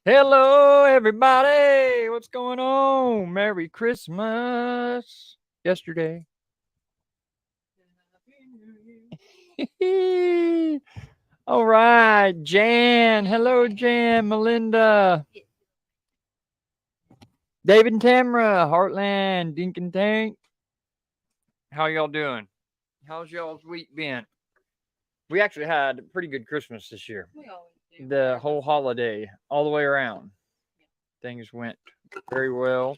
Hello, everybody. What's going on? Merry Christmas. Yesterday. All right, Jan. Hello, Jan, Melinda, David and Tamara, Heartland, Dink and Tank. How y'all doing? How's y'all's week been? We actually had a pretty good Christmas this year. We always do. The whole holiday, all the way around. Things went very well.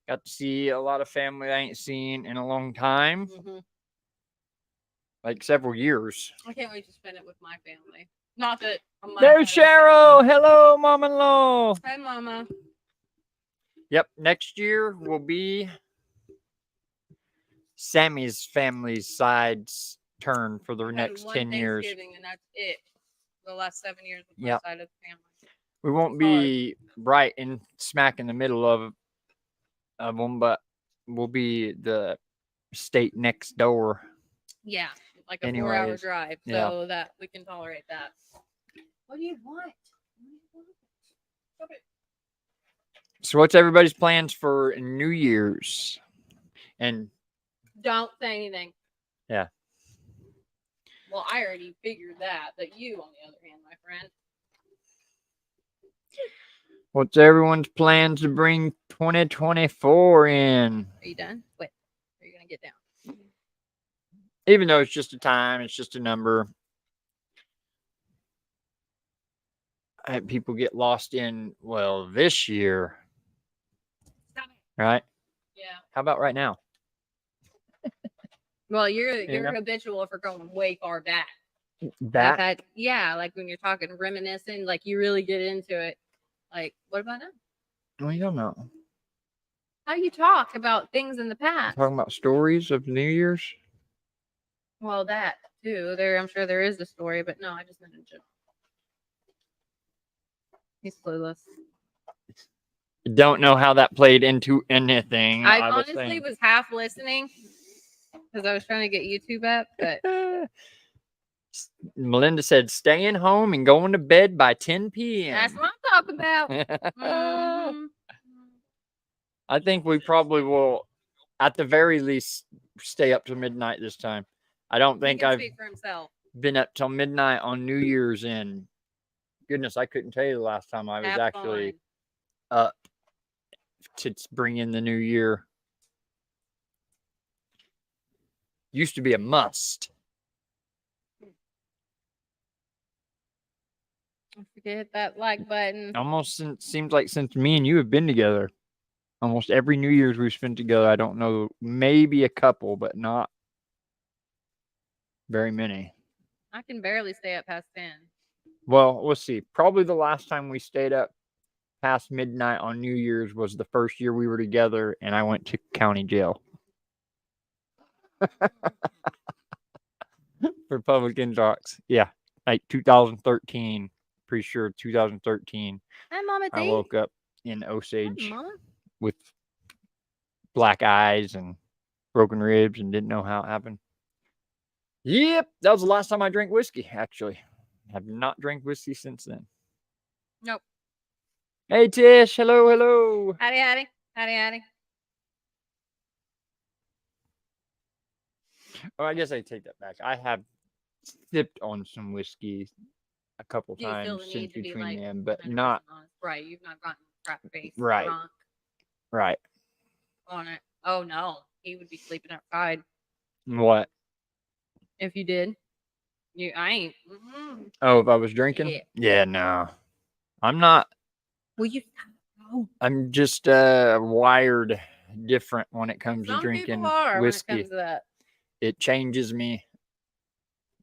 Got to see a lot of family I ain't seen in a long time, like several years. I can't wait to spend it with my family. Not that. There's Cheryl. Hello, Mom-in-law. Hi, Mama. Yep, next year will be Sammy's family's side's turn for the next 10 years. And that's it. The last 7 years with Yep. my side of the family. We won't be right in smack in the middle of them, but we'll be the state next door. Yeah, like a 4-hour drive, so that we can tolerate that. What do you want? So what's everybody's plans for New Year's? And don't say anything. Yeah. Well, I already figured that, but you, on the other hand, my friend. What's everyone's plans to bring 2024 in? Are you done? Wait, are you going to get down? Even though it's just a time, it's just a number. People get lost in, well, this year. Stop it. Right? Yeah. How about right now? Well, you're habitual for going way far back. That? Yeah, like when you're talking reminiscing, like you really get into it. Like, what about now? We don't know. How you talk about things in the past? Talking about stories of New Year's? Well, that too. I'm sure there is a story, but no, I just mentioned it. He's clueless. Don't know how that played into anything. I honestly was half listening because I was trying to get YouTube up, but Melinda said staying home and going to bed by 10 p.m. That's what I'm talking about. I think we probably will, at the very least, stay up till midnight this time. I don't think I've been up till midnight on New Year's in, goodness, I couldn't tell you the last time I was actually up to bring in the new year. Used to be a must. Don't forget that like button. Almost seems like since me and you have been together, almost every New Year's we've spent together. I don't know, maybe a couple, but not very many. I can barely stay up past 10. Well, we'll see. Probably the last time we stayed up past midnight on New Year's was the first year we were together, and I went to county jail. For public intox. Yeah, like 2013. Pretty sure 2013. Hi, Mama. I woke up in Osage with black eyes and broken ribs and didn't know how it happened. Yep, that was the last time I drank whiskey, actually. I have not drank whiskey since then. Nope. Hey, Tish. Hello, hello. Howdy, howdy. Howdy, howdy. Oh, I guess I take that back. I have sipped on some whiskey a couple times since between them, but not right. You've not gotten crap face right. drunk Right. On it. Oh no, he would be sleeping outside. What? If you did, I ain't. Oh, if I was drinking? Yeah, no, I'm not. Well, you. I'm just wired different when it comes to drinking whiskey. When it comes to that. It changes me.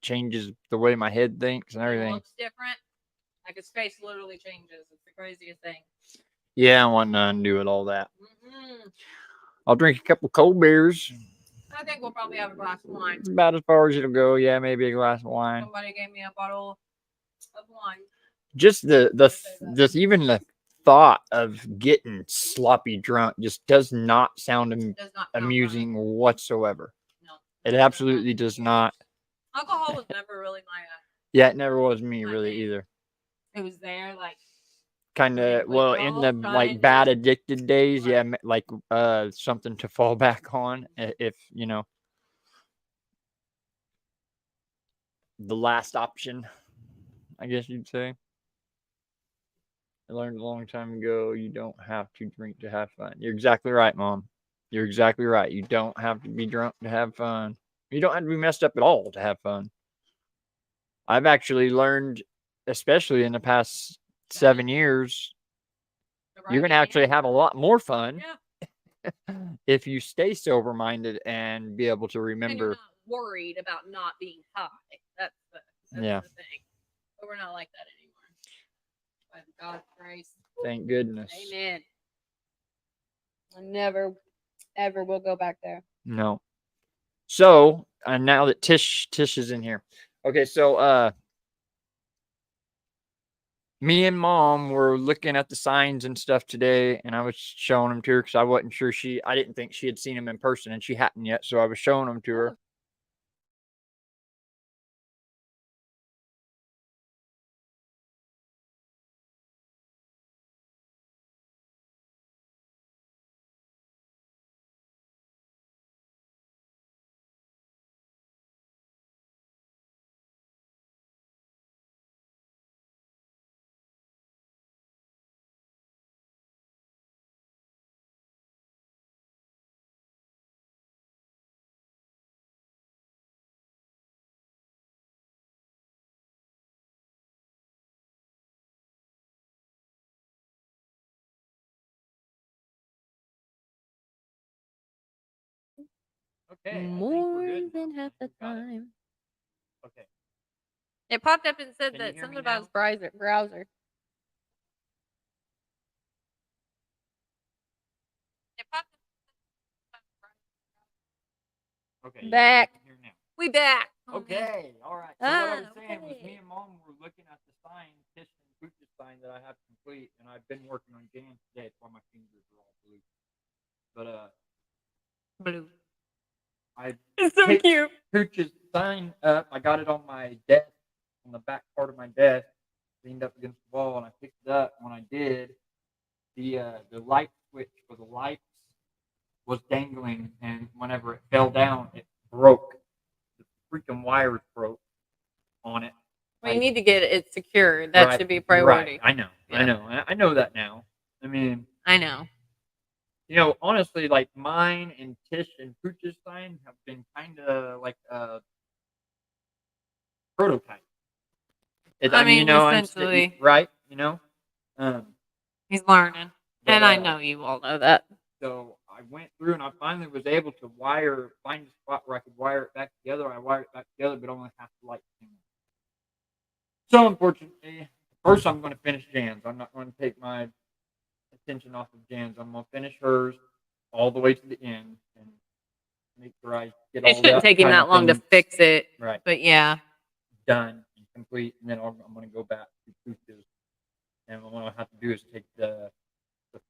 Changes the way my head thinks and everything. It looks different. Like his face literally changes. It's the craziest thing. Yeah, I want to undo it, all that. I'll drink a couple cold beers. I think we'll probably have a glass of wine. It's about as far as it'll go. Yeah, maybe a glass of wine. Somebody gave me a bottle of wine. Just even the thought of getting sloppy drunk just does not sound amusing whatsoever. No, it absolutely does not. Alcohol was never really my. Yeah, it never was me really either. It was there, like kind Right, of like, well we're in all the trying like bad to- addicted days, yeah, Right. like something to fall back on if you know the last option, I guess you'd say. I learned a long time ago you don't have to drink to have fun. You're exactly right, Mom. You're exactly right. You don't have to be drunk to have fun. You don't have to be messed up at all to have fun. I've actually learned, especially in the past 7 years, you're gonna actually have a lot more fun if you stay sober minded and be able to And you're remember. not worried about not being high. That's Yeah. the thing. But we're not like that anymore. By God's grace. Thank goodness. Amen. I never, ever will go back there. No. So, and now that Tish is in here. Okay, so me and Mom were looking at the signs and stuff today, and I was showing them to her because I wasn't sure I didn't think she had seen them in person, and she hadn't yet, so I was showing them to her. Okay. More than half the time. Okay. It popped up and said Can you that hear something me about now? his browser. It popped Okay. Back. Here now. We back. Okay. All right. So what I was saying was me and Mom were looking at the sign, Tish and Pooch's sign that I have complete, and I've been working on Jan's today. That's why my fingers are all blue. But blue. I It's so picked cute. Pooch's sign up. I got it on my desk, on the back part of my desk, leaned up against the wall, and I picked it up. When I did, the light switch for the lights was dangling, and whenever it fell down, it broke. The freaking wires broke on it. Well, you need to get it secured. That should be a Right. priority. I know. Yeah. I know that now. I mean, I know. you know, honestly, like mine and Tish and Pooch's sign have been kind of like a prototype. I mean, you know, essentially. right? You know, He's learning. but, And I know you all know that. so I went through and I finally was able to find a spot where I could wire it back together. I wired it back together, but only half the light came on. So unfortunately, first I'm going to finish Jan's. I'm not going to take my attention off of Jan's. I'm going to finish hers all the way to the end and make sure I get all It shouldn't that take him kind that of long to thing fix it. right But yeah. done and complete. And then I'm going to go back to Pooch's. And what I'll have to do is take the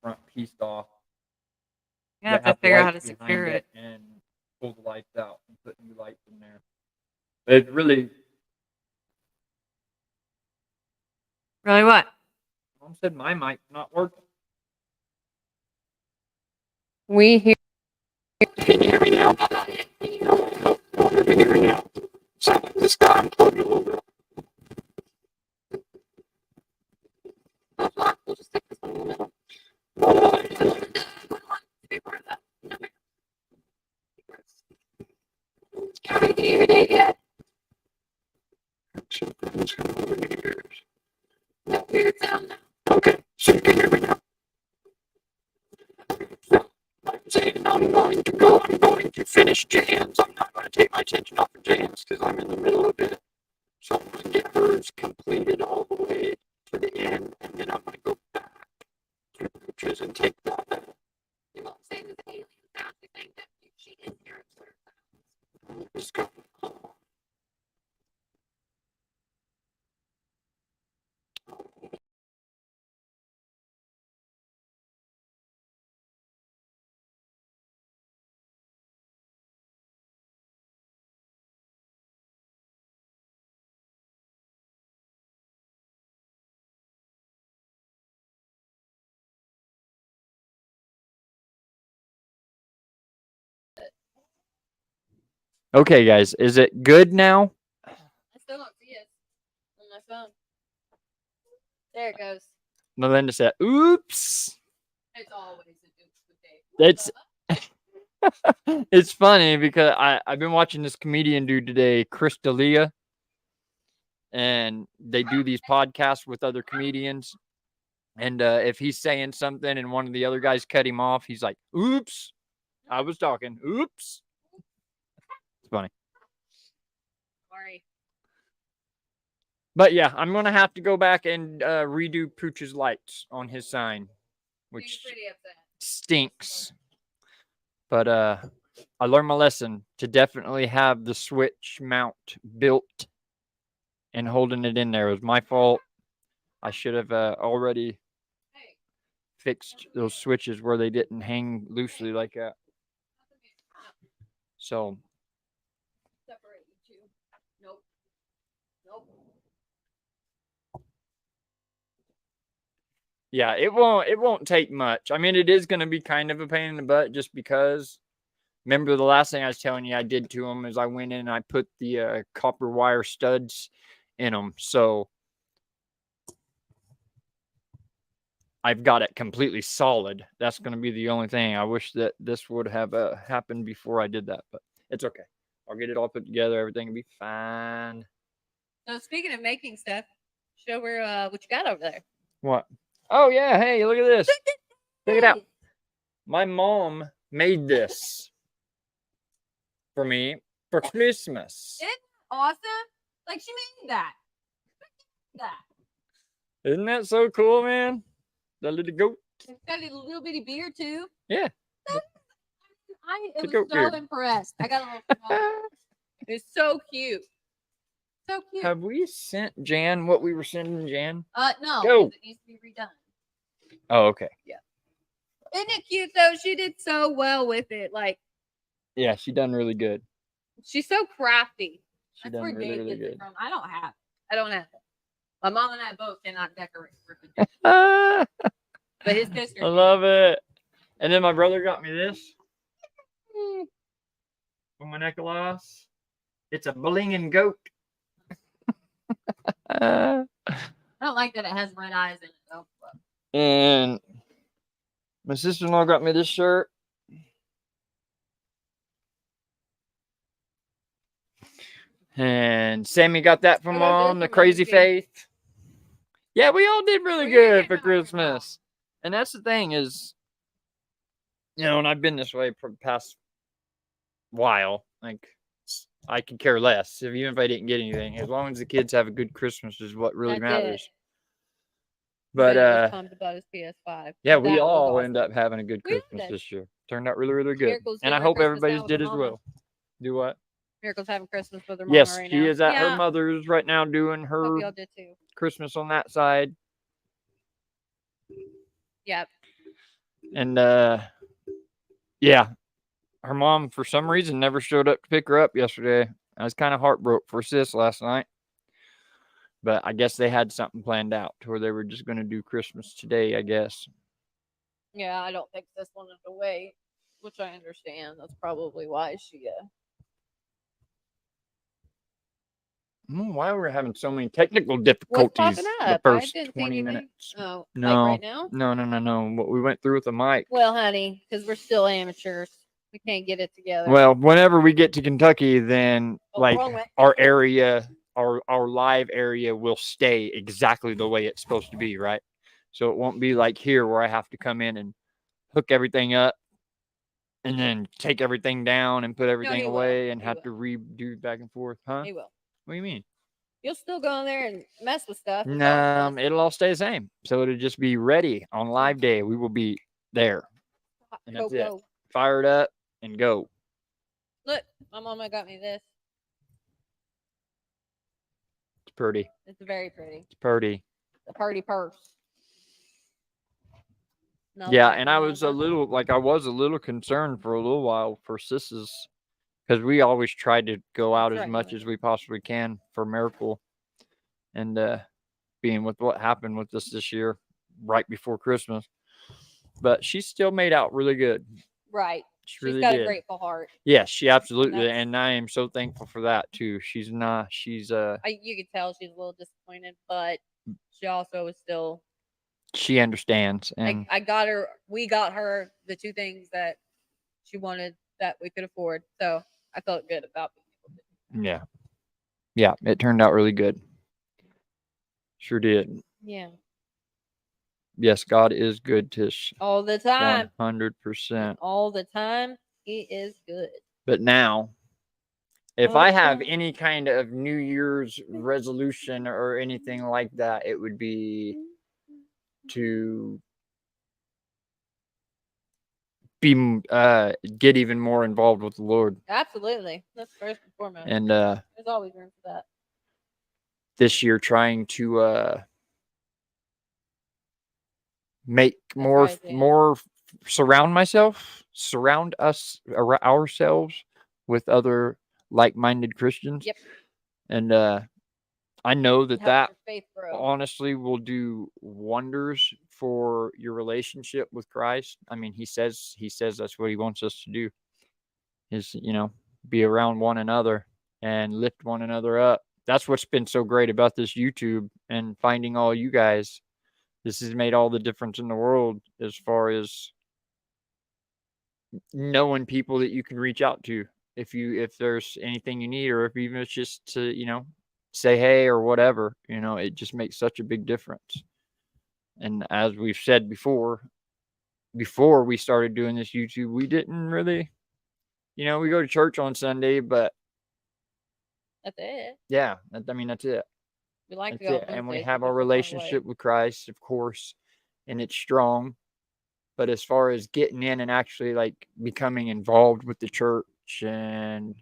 front piece off. You have to figure out how to behind secure it. and pull the lights out and put new lights in there. But it's really, Really what? Mom said my mic's not working. We hear. Can you hear me now? Can you hear me now? Sound like this guy unplugged a little bit. That's fine. We'll just stick this one in the middle. Can I hear it yet? No weird sound now. Okay, so you can hear me now. So, like I'm saying, I'm going to finish Jan's. I'm not going to take my attention off of Jan's because I'm in the middle of it. So I'm going to get hers completed all the way to the end, and then I'm going to go back to the pictures and take that. You won't say that the alien found anything that she is here observed. Just go. Okay, guys, is it good now? I still don't see it on my phone. There it goes. Melinda said, "Oops." It's always a good day. It's it's funny because I've been watching this comedian dude today, Chris D'Elia, and they do these podcasts with other comedians. And if he's saying something and one of the other guys cut him off, he's like, "Oops, I was talking. Oops." It's funny. Sorry. But yeah, I'm gonna have to go back and redo Pooch's lights on his sign, which He's pretty upset. stinks. But I learned my lesson to definitely have the switch mount built and holding it in there. It was my fault. I should have already fixed those switches where they didn't hang loosely like that. So Separate you two. Nope. Nope. yeah, it won't take much. I mean, it is going to be kind of a pain in the butt just because. Remember the last thing I was telling you I did to them is I went in and I put the copper wire studs in them. So I've got it completely solid. That's going to be the only thing. I wish that this would have happened before I did that, but it's okay. I'll get it all put together. Everything will be fine. So speaking of making stuff, show her what you got over there. What? Oh, yeah. Hey, look at this. Check it out. My mom made this for me for Christmas. Isn't that awesome? Like she made that. Isn't that so cool, man? The little goat. It's got a little bitty beard too. Yeah. I The was goat so beard. impressed. I got a little small. It's so cute. So cute. Have we sent Jan what we were sending Jan? No, Go. 'cause it needs to be redone. Oh, okay. Isn't it cute though? She did so well with it. Like Yeah, she done really good. she's so crafty. She That's done where really, Dave really gets it good. from. I don't have it. My mom and I both cannot decorate for the Ah, but his sister. I love it. And then my brother got me this for my necklace. It's a blinging goat. I don't like that it has red eyes in it though. And my sister-in-law got me this shirt. And Sammy got that from Oh, those Mom, are the really Crazy cute. Faith. Yeah, we all did really We good did for not really well. Christmas. And that's the thing is, and I've been this way for the past while. Like, I could care less, even if I didn't get anything. As long as the kids have a good Christmas is what really That's it. matters. But Ben was pumped about his PS5. yeah, we That was all awesome. end up having a good We all Christmas did. this year. Turned out really, really good. Miracle's And doing I her hope Christmas everybody's now with did her as mama. well. Do what? Miracle's having Christmas with her mama Yes, right she now. is at her Yeah, mother's right now doing hope her y'all did too. Christmas on that side. Yep. And yeah, her mom for some reason never showed up to pick her up yesterday. I was kind of heartbroken for sis last night. But I guess they had something planned out to where they were just going to do Christmas today, I guess. Yeah, I don't think this wanted to wait, which I understand. That's probably why she. Why we're having so many technical What's difficulties popping the up? I first didn't see 20 anything. minutes? Oh, No. like right now? No. What we went through with the mic. Well, honey, because we're still amateurs. We can't get it together. Well, whenever we get to Kentucky, then Oh, like wrong way. our area, our live area will stay exactly the way it's supposed to be, right? So it won't be like here where I have to come in and hook everything up and then take everything down and put everything he will. away and He have will. to redo back and forth, huh? He will. What do you mean? You'll still go in there and mess with stuff. It's No, all it'll all stay the same. So it'll just be ready on live day. We will be there. And that's it. Coco. Fire it up and go. Look, my mama got me this. It's pretty. It's very pretty. It's pretty. The party purse. No, Yeah, like and I my was a mama. little concerned for a little while for Sis's because we always try to go out That's as right, much as we possibly can for Miracle. And being with what happened with us this year right before Christmas. But she still made out really good. Right. She really got did. a grateful heart. Yes, she absolutely, and I am so thankful for that too. She's you could tell she's a little disappointed, but she also is still. She understands, and we got her the 2 things that she wanted that we could afford, so I felt good about being able to. Yeah, it turned out really good. Sure did. Yeah. Yes, God is good, Tish. All the time. 100%. All the time, He is good. But now, if I have any kind of New Year's resolution or anything like that, it would be to get even more involved with the Lord. Absolutely. That's first and foremost. And there's always room for that. This year trying to make more surround ourselves with other like-minded Christians. Yep. And I know that faith grow. Honestly will do wonders for your relationship with Christ. I mean, he says that's what he wants us to do, is, be around one another and lift one another up. That's what's been so great about this YouTube and finding all you guys. This has made all the difference in the world as far as knowing people that you can reach out to if there's anything you need, or if even it's just to, say hey or whatever, it just makes such a big difference. And as we've said before we started doing this YouTube, we didn't really, we go to church on Sunday, but that's it. Yeah, that's it. We like that's to go it. And we have our relationship with Christ, of course, and it's strong. But as far as getting in and actually like becoming involved with the church, and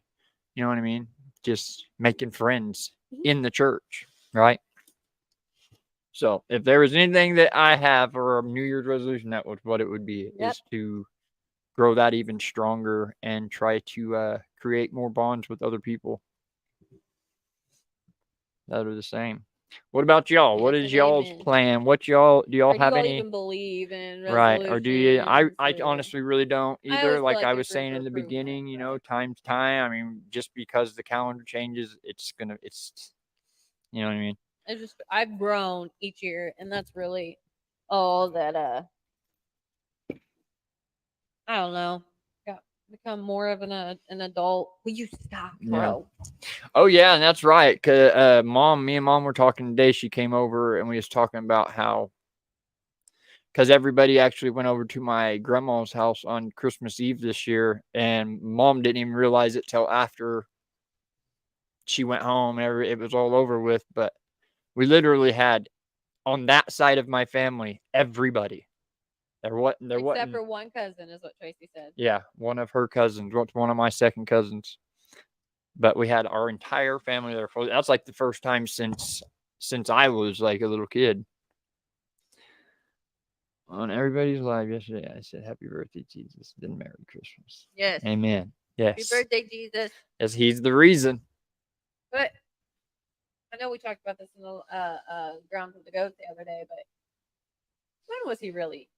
you know what I mean, just making friends in the church, right? So if there was anything that I have for a New Year's resolution, that was what it would be, is to grow that even stronger and try to create more bonds with other people that are the same. What about y'all? Yes, what is y'all's plan? Do y'all have any? Even believe in right? Or do you? I or... honestly really don't either. Like I was saying in the beginning, beginning, time to time. I mean, just because the calendar changes, it's you know what I mean. I've grown each year, and that's really all that. I don't know. Become more of an adult. Will you stop, bro? Oh yeah, and that's right. Cause me and mom were talking today. She came over and we was talking about how, because everybody actually went over to my grandma's house on Christmas Eve this year, and mom didn't even realize it till after she went home. It was all over with, but we literally had on that side of my family everybody. Except for one cousin, is what Tracy said. Yeah, one of her cousins. One of my second cousins. But we had our entire family there. That's like the first time since I was like a little kid. On everybody's live yesterday, I said, "Happy birthday, Jesus!" Then Merry Christmas. Yes. Amen. Yes. Happy birthday, Jesus. Yes, He's the reason. But I know we talked about this in the Ground for the Goat the other day, but when was he really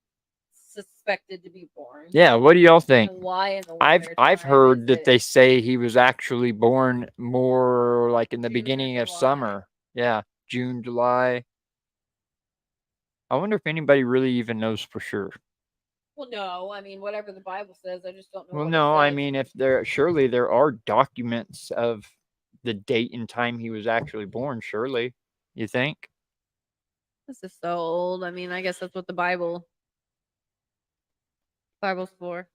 suspected to be born? Yeah, what do y'all think? And why in the I've heard that they say he was actually born more like in the beginning of summer. Yeah, June, July. I wonder if anybody really even knows for sure. Well, no, I mean whatever the Bible says, I just don't know. Well, no, I mean if there are documents of the date and time he was actually born. Surely, you think? This is so old. I mean, I guess that's what the Bible's for.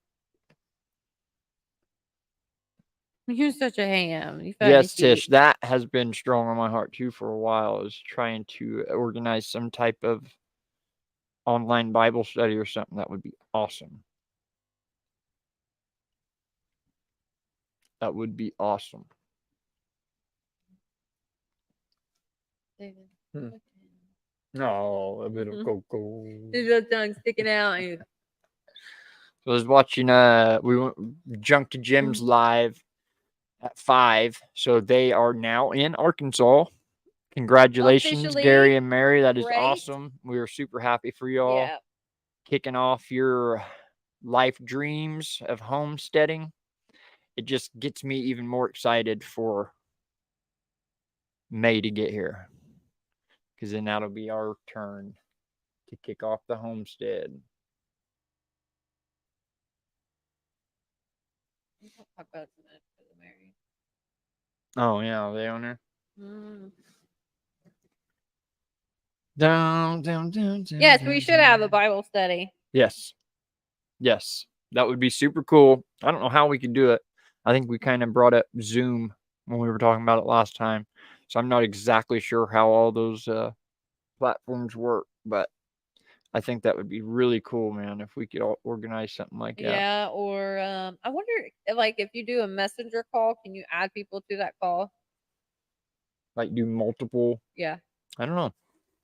You're such a ham. Yes, Tish, that has been strong on my heart too for a while, is trying to organize some type of online Bible study or something. That would be awesome. That would be awesome. David. No, a bit of cocoa. His little tongue sticking out. So I was watching, we went Junk to Jim's live at 5. So they are now in Arkansas. Congratulations, officially, Gary and Mary. That is great. awesome. We are super happy for y'all. Kicking off your life dreams of homesteading, it just gets me even more excited for May to get here. Because then that'll be our turn to kick off the homestead. We'll talk about it in a minute for the married. Oh, yeah, the owner. Mm. Down, down, down, down. Yes, we should have a Bible study. Yes. Yes. That would be super cool. I don't know how we could do it. I think we kind of brought up Zoom when we were talking about it last time. So I'm not exactly sure how all those platforms work, but I think that would be really cool, man, if we could all organize something like that. Yeah, or I wonder, like, if you do a messenger call, can you add people to that call? Like do multiple. Yeah. I don't know.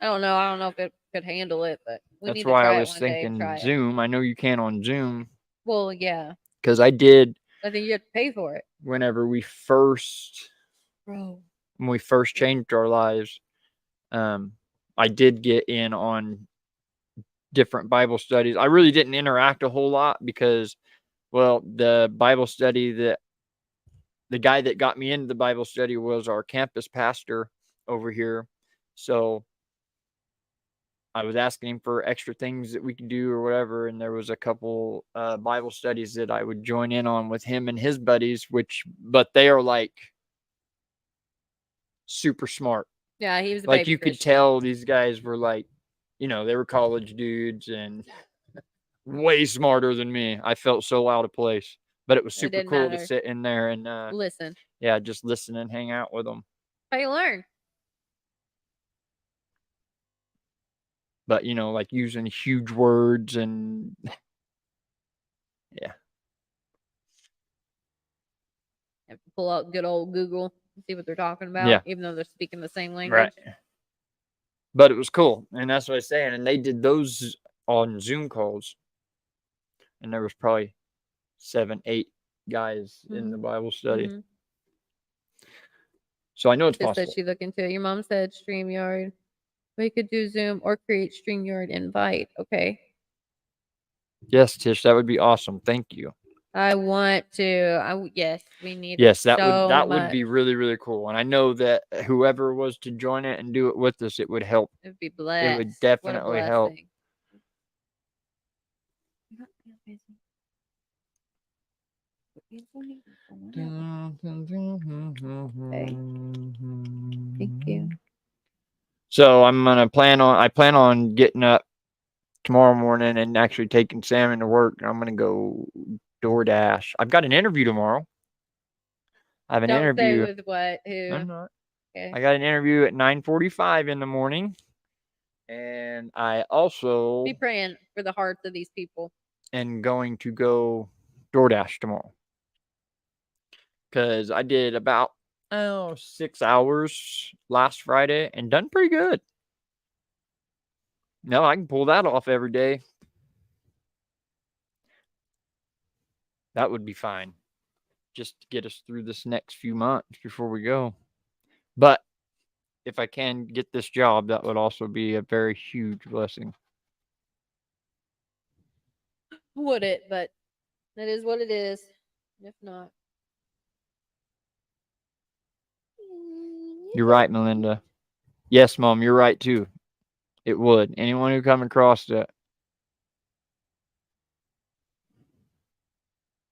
I don't know. I don't know if it could handle it, but we need That's to why try I it was one day. thinking Try it. Zoom. I know you can on Zoom Well, yeah. because I did I think you have to pay for it. whenever we first Bro. when we first changed our lives. I did get in on different Bible studies. I really didn't interact a whole lot because, well, the Bible study that the guy that got me into the Bible study was our campus pastor over here. So I was asking him for extra things that we could do or whatever. And there was a couple Bible studies that I would join in on with him and his buddies, but they are like super smart. Yeah, he was a Like baby you could Christian. tell these guys were like, they were college dudes and way smarter than me. I felt so out of place, but it was super didn't cool matter. to sit in there and Listen. yeah, just listen and hang out with them. How you learn? But like using huge words and yeah. Have to pull out good old Google and see what they're talking about, Yeah. even though they're speaking the same language. Right. But it was cool, and that's what I was saying. And they did those on Zoom calls, and there was probably 7, 8 guys in the Bible study. Mhm. So I know it's Just possible. said she look into it. Your mom said StreamYard. We could do Zoom or create StreamYard invite. Okay. Yes, Tish, that would be awesome. Thank you. I want to. Yes, we need it. Yes, that so would be really, really cool. And I know that whoever was to join it and do it with us, it would help. It'd be blessed. It would definitely help. Okay. Thank you. So I plan on getting up tomorrow morning and actually taking Sam into work. I'm gonna go DoorDash. I've got an interview tomorrow. I have an Don't say interview. with what? Who? I'm not. Okay. I got an interview at 9:45 in the morning, and I also Be praying for the hearts of these people. am going to go DoorDash tomorrow because I did about 6 hours last Friday and done pretty good. No, I can pull that off every day. That would be fine. Just to get us through this next few months before we go. But if I can get this job, that would also be a very huge blessing. Would it? But that is what it is. If not. You're right, Melinda. Yes, Mom, you're right too. It would. Anyone who come across it.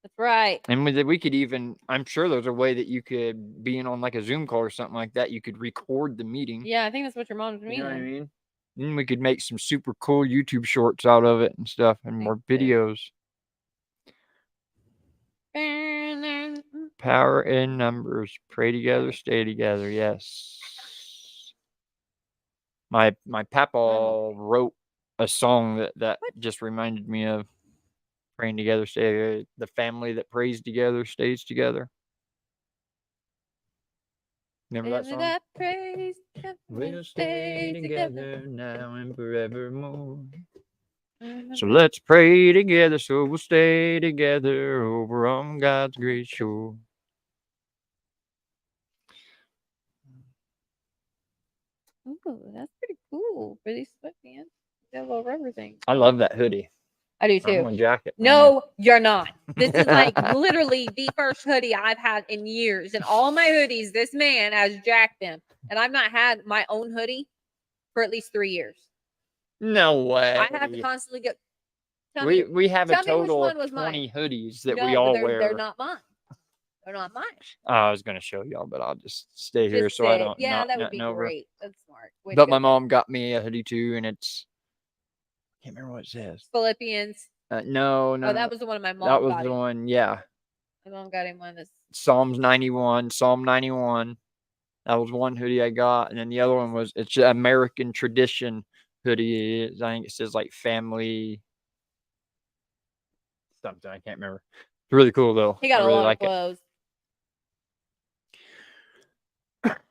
That's right. And we could even, I'm sure there's a way that you could be in on like a Zoom call or something like that. You could record the meeting. Yeah, I think that's what your mom's meaning. You know what I mean? Then we could make some super cool YouTube shorts out of it and stuff and more videos. Power in numbers. Pray together, stay together. Yes. My papa wrote a song that just reminded me of praying together, stay together. The family that prays together stays together. Remember that song? That praise We'll stay together now and forevermore. So let's pray together so we'll stay together over on God's great shore. Oh, that's pretty cool for these sweatpants. That little rubber thing. I love that hoodie. I do I'm too. on jacket. No, you're not. This is like literally the first hoodie I've had in years. And all my hoodies, this man has jacked them. And I've not had my own hoodie for at least 3 years. No way. I have to constantly get. We have a tell me which total one of was 20 mine. hoodies that No, we but all they're wear. not mine. They're not mine. I was gonna show y'all, but I'll just stay here Just so I say- don't Yeah, knock that would nothing be over. great. That's smart. Way to But go, my babe. mom got me a hoodie too, and it's can't remember what it says. Philippians. No, Oh, that was the one my mom that was got the him. one. Yeah, My mom got him one that's Psalm 91. That was one hoodie I got, and then the other one was it's an American tradition hoodie. I think it says like family something. I can't remember. It's really cool though. he got I a really lot like of clothes.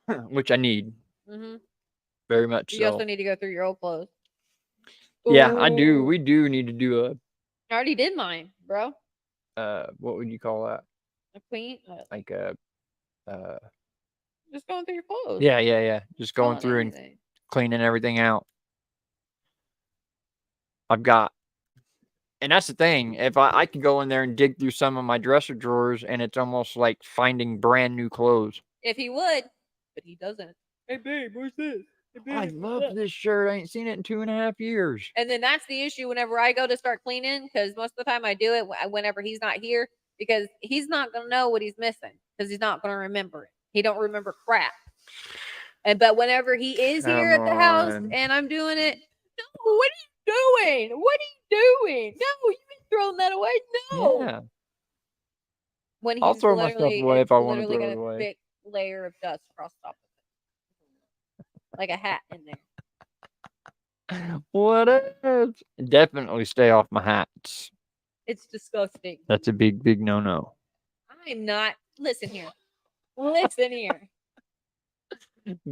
it, which I need Mm-hmm. very much. You So also need to go through your old clothes. yeah, I do. Ooh. We do need to do I already did mine, bro. what would you call that? A queen. Like a Just going through your clothes. yeah. Just going Calling through and anything. cleaning everything out. I've got, and that's the thing. If I could go in there and dig through some of my dresser drawers, and it's almost like finding brand new clothes. If he would, but he doesn't. Hey babe, what's this? Hey, babe, I what's love that? this shirt. I ain't seen it in 2.5 years. And then that's the issue whenever I go to start cleaning, because most of the time I do it whenever he's not here, because he's not gonna know what he's missing because he's not gonna remember it. He don't remember crap. But whenever he is here at the house Come on. and I'm doing it, no, what are you doing? What are you doing? No, you've been throwing that away. No. Yeah. When he's I'll throw my stuff literally, away if it's I wanna literally throw it got a away. thick layer of dust across the top of it, like a hat in there. What else? Definitely stay off my hats. It's disgusting. That's a big, big no-no. I'm not. Listen here. Listen here.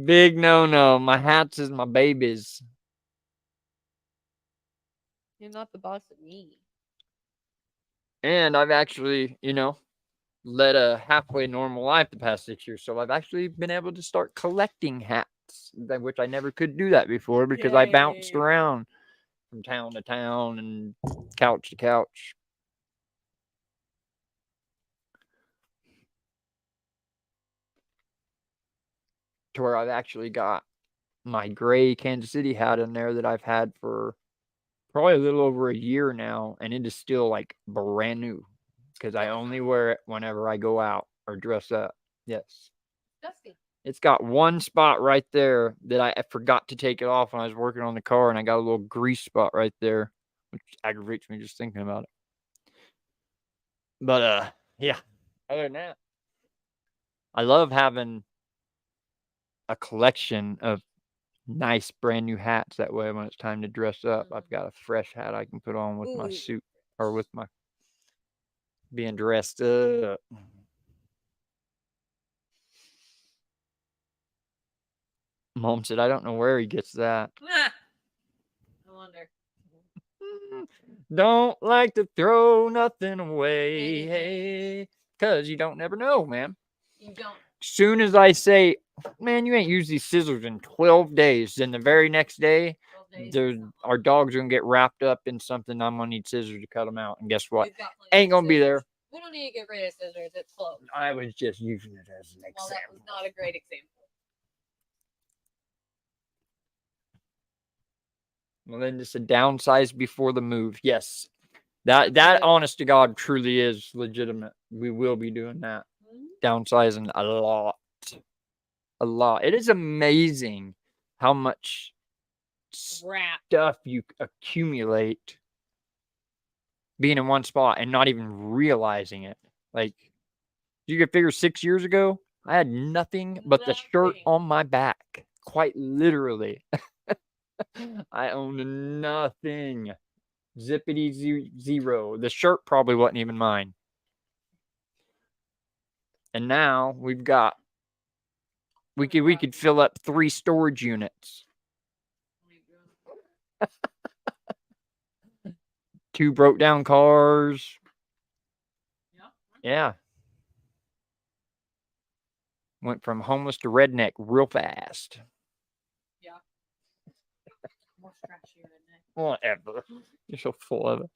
Big no-no. My hats is my babies. You're not the boss of me. And I've actually, led a halfway normal life the past 6 years. So I've actually been able to start collecting hats, which I never could do that before because I bounced Yay. around from town to town and couch to couch. To where I've actually got my gray Kansas City hat in there that I've had for probably a little over a year now, and it is still like brand new because I only wear it whenever I go out or dress up. Yes. Dusty. It's got one spot right there that I forgot to take it off when I was working on the car, and I got a little grease spot right there, which aggravates me just thinking about it. But yeah. Other than that, I love having a collection of nice brand new hats. That way, when it's time to dress up, I've got a fresh hat I can put on with my suit or with my being dressed up. Mom said, I don't know where he gets that. I wonder. Don't like to throw nothing away. Because you don't never know, man. You don't. Soon as I say, man, you ain't used these scissors in 12 days, then the very next day, our dogs are going to get wrapped up in something. I'm going to need scissors to cut them out. And guess what? Ain't going to be there. We don't need to get rid of scissors. It's closed. I was just using it as an Well, example. that was not a great example. Well, then it's a downsize before the move. Yes. That honest to God truly is legitimate. We will be doing that. Downsizing a lot. A lot. It is amazing how much stuff you accumulate being in one spot and not even realizing it. Like, you could figure 6 years ago, I had nothing but the shirt on my back. Quite literally. I owned nothing. Zippity zero. The shirt probably wasn't even mine. And now we've got we could fill up 3 storage units. 2 broke down cars. Yeah. Went from homeless to redneck real fast. Yeah. More scratchier, isn't Whatever. You're so full of it.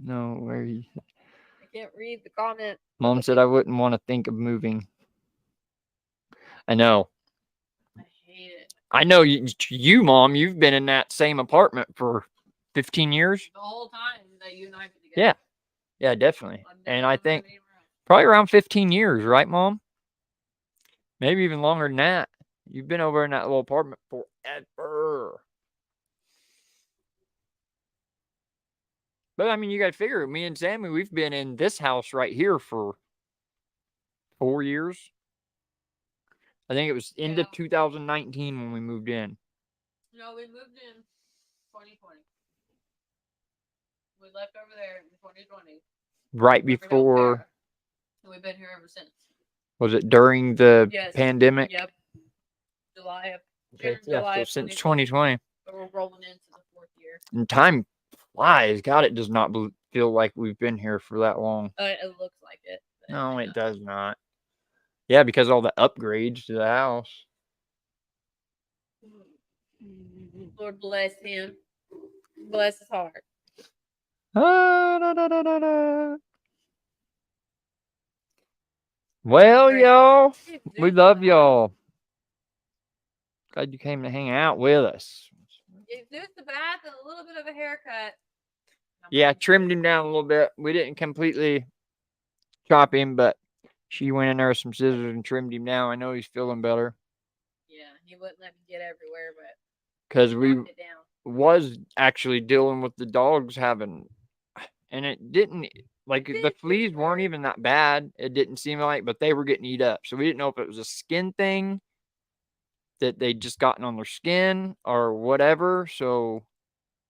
No, where you... I can't read the comment. Mom said I wouldn't want to think of moving. I know. I hate it. I know you, Mom, you've been in that same apartment for 15 years. The whole time that you and I have been Yeah. together. Yeah, definitely. I've And never I lived think anywhere else. probably around 15 years, right, Mom? Maybe even longer than that. You've been over in that little apartment forever. But I mean, you got to figure, me and Sammy, we've been in this house right here for 4 years. I think it was end of 2019 when we moved in. No, we moved in 2020. We left over there in 2020. Right Went for before, healthcare, and we've been here ever since. was it during the Yes. pandemic? Yep. July of Okay, June, yeah, July so of since 2020. 2020. So we're rolling into the 4th year. And time flies. God, it does not feel like we've been here for that long. It looks like it. but No, I it know. does not. Yeah, because all the upgrades to the house. Lord bless him. Bless his heart. Ah, da, da, da, da, da. Well, Great. y'all, Hey, we Zeus love in the house. y'all. Glad you came to hang out with us. Gave Zeus the bath and a little bit of a haircut. Yeah, trimmed him down a little bit. We didn't completely chop him, but she went in there with some scissors and trimmed him down. I know he's feeling better. Yeah, he wouldn't let me get everywhere, but Because we knocked it down. was actually dealing with the dogs having, and it didn't, like, the fleas weren't even that bad. It didn't seem like, but they were getting eat up. So we didn't know if it was a skin thing that they'd just gotten on their skin or whatever. So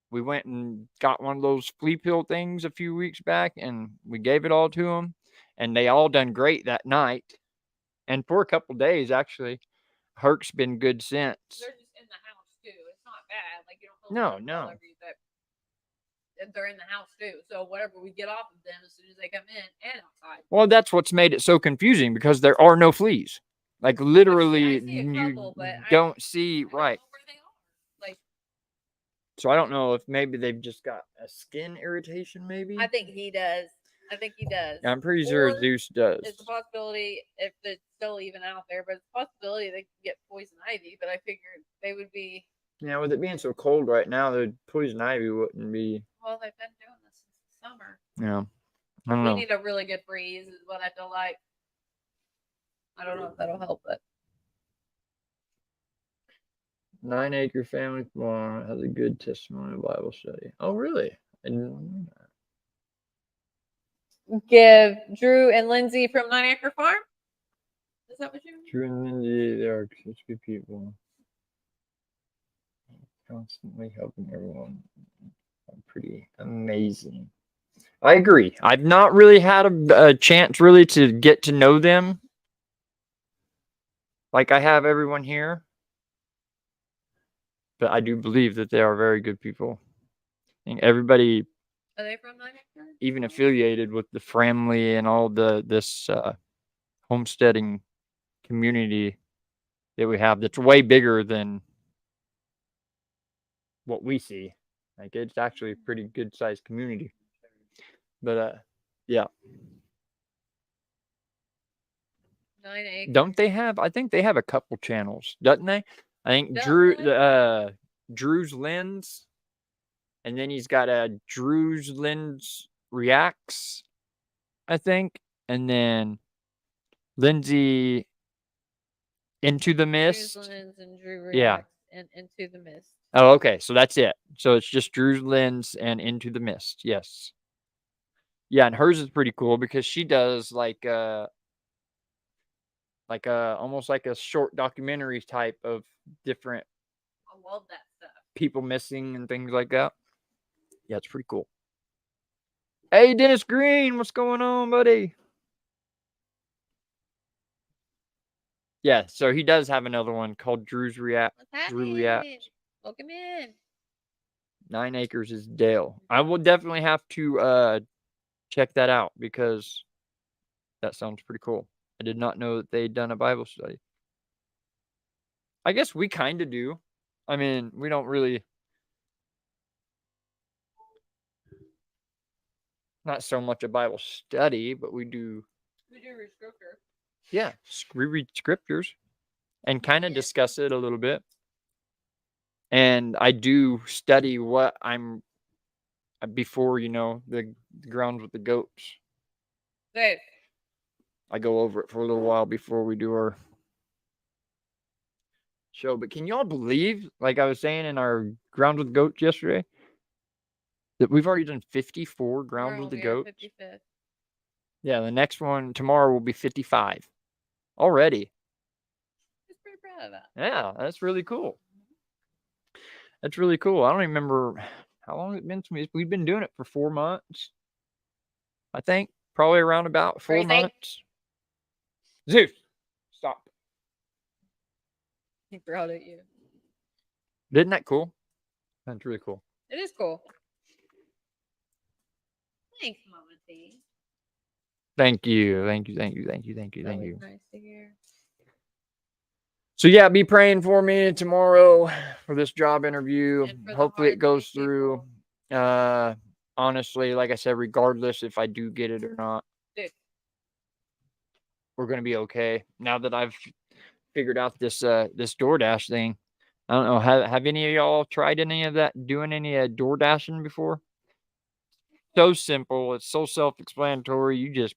we went and got one of those flea pill things a few weeks back, and we gave it all to them, and they all done great that night. And for a couple days, actually, Herc's been good since. They're just in the house too. It's not bad. Like you don't feel No, like no. all over you, but they're in the house too. So whatever we get off of them as soon as they come in and outside. Well, that's what's made it so confusing, because there are no fleas. Like, literally, I see a couple, but don't see, I don't right. know where they are. Like, So I don't know if maybe they've just got a skin irritation, maybe? I think he does. I think he does. I'm pretty sure Or Zeus does. It's a possibility if it's still even out there, but it's a possibility they could get poison ivy. But I figured they would be. Yeah, with it being so cold right now, the poison ivy wouldn't be. Well, they've been doing this since the summer. Yeah. I don't We know. need a really good freeze, is what I feel like. I don't know if that'll help, but 9 Acre Family Farm has a good testimony Bible study. Oh, really? I didn't know that. give Drew and Lindsay from 9 Acre Farm. Is that what you mean? Drew and Lindsay, they are such good people. Constantly helping everyone. Pretty amazing. I agree. I've not really had a chance really to get to know them like I have everyone here. But I do believe that they are very good people. And everybody, Are they from 9 Acre? even affiliated with the family and all this homesteading community that we have, that's way bigger than what we see. Like, it's actually a pretty good sized community. But yeah. 9 Acre. Don't they have? I think they have a couple channels, doesn't they? I think Don't Drew, they? Drew's Lens, and then he's got a Drew's Lens Reacts, I think, and then Lindsay Into the Mist. Drew's Lens and Drew Yeah. Reacts and Into the Mist. Oh, okay, so that's it. So it's just Drew's Lens and Into the Mist. Yes. Yeah, and hers is pretty cool because she does like almost like a short documentary type of different I love that stuff. people missing and things like that. Yeah, it's pretty cool. Hey, Dennis Green, what's going on, buddy? Yeah, so he does have another one called Drew's React. What's Drew happening? Reacts. Welcome in. 9 Acres is Dale. I will definitely have to check that out because that sounds pretty cool. I did not know that they'd done a Bible study. I guess we kind of do. I mean, we don't really. Not so much a Bible study, but we do. We do read scripture. Yeah, we read scriptures and kind of discuss it a little bit. And I do study what I'm before, the grounds with the goats. Dave. I go over it for a little while before we do our show. But can y'all believe, like I was saying in our grounds with goats yesterday, that we've already done 54 grounds with the goats? 55th. Yeah, the next one tomorrow will be 55 already. I'm pretty proud of that. Yeah, that's really cool. That's really cool. I don't even remember how long it's been to me. We've been doing it for 4 months. I think probably around about 4 months. Zeus, stop. He brought at you. Isn't that cool? That's really cool. It is cool. Thanks, Mama T. Thank you. Thank you. Nice to hear. So yeah, be praying for me tomorrow for this job interview. Hopefully it goes through. Honestly, like I said, regardless if I do get it or not, we're gonna be okay. Now that I've figured out this DoorDash thing. I don't know. Have any of y'all tried any of that? Doing any door dashing before? So simple. It's so self-explanatory.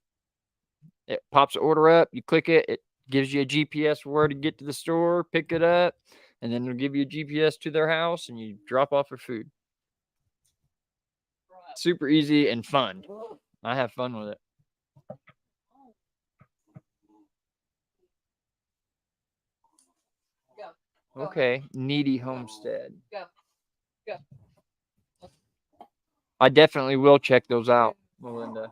It pops the order up. You click it. It gives you a GPS where to get to the store, pick it up, and then it'll give you a GPS to their house, and you drop off your food. Super easy and fun. I have fun with it. Go. Okay, Needy Homestead. Go. I definitely will check those out, Melinda.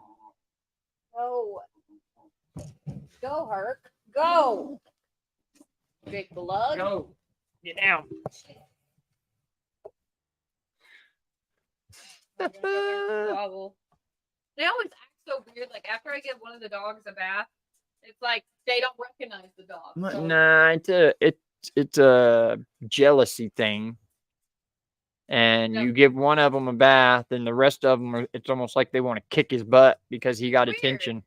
Go, Herc. Go. Big blood. Go. Get down. They always act so weird. Like after I give one of the dogs a bath, it's like they don't recognize the dog. So. Nah, it's a jealousy thing. And you give one of them a bath, and the rest of them, it's almost like they want to kick his butt because he got attention.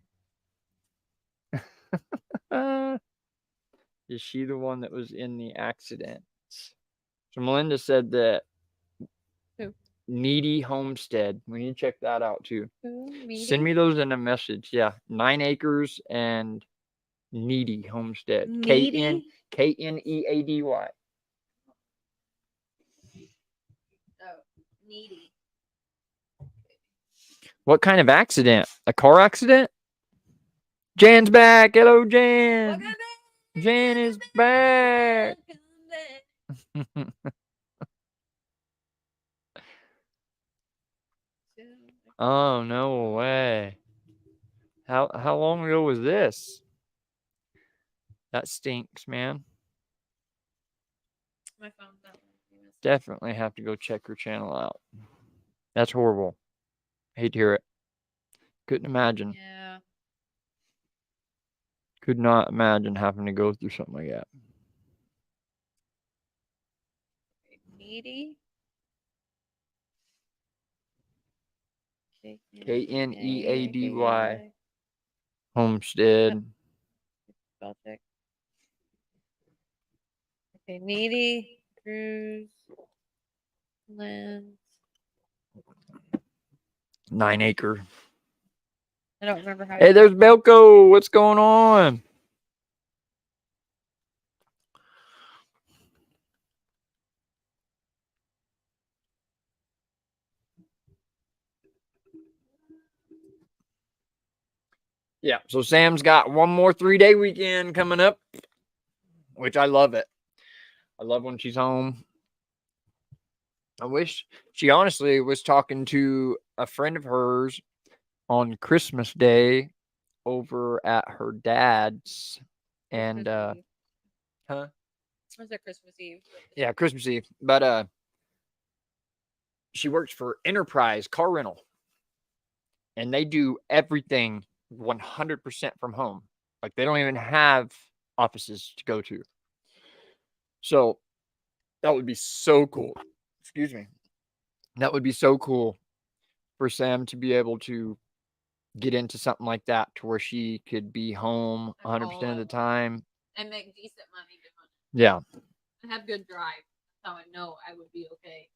Is she the one that was in the accident? So Melinda said that Needy Homestead. We need to check that out too. Send me those in a message. Yeah, 9 acres and Needy Homestead. Needy? Kneady. Needy. What kind of accident? A car accident? Jan's back. Hello, Jan. Jan is back. Oh, no way. How long ago was this? That stinks, man. My phone's not. Definitely have to go check her channel out. That's horrible. Hate to hear it. Couldn't imagine. Yeah. Could not imagine having to go through something like that. Needy. Kneady. Homestead. Spell check. Okay, Needy Cruise Lands. 9 acre. I don't remember how. Hey, there's Belko. What's going on? Yeah, so Sam's got one more 3-day weekend coming up, which I love it. I love when she's home. I wish she honestly was talking to a friend of hers on Christmas Day over at her dad's. And, Huh? Was it Christmas Eve? Yeah, Christmas Eve. But she works for Enterprise Car Rental. And they do everything 100% from home. Like they don't even have offices to go to. So that would be so cool. Excuse me. That would be so cool for Sam to be able to get into something like that to where she could be home 100% of the time. And make decent money doing Yeah. it. And have good drive. So I know I would be okay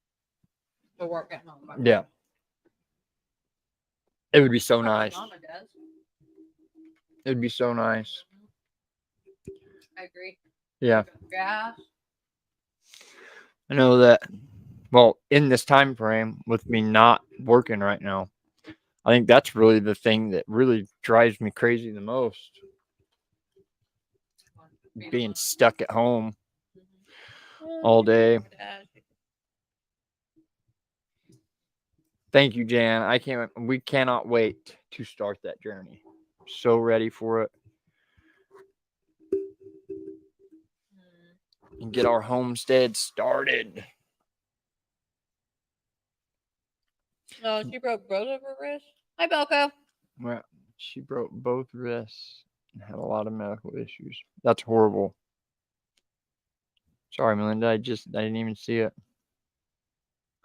to work at home. Yeah. It would be so That's what my nice. mama does. It would be so nice. I agree. Yeah. Gas. I know that. Well, in this time frame, with me not working right now, I think that's really the thing that really drives me crazy the most. Being stuck at home all day. Thank you, Jan. We cannot wait to start that journey. So ready for it. And get our homestead started. Oh, she broke both of her wrists. Hi, Belko. Well, she broke both wrists and had a lot of medical issues. That's horrible. Sorry, Melinda. I didn't even see it.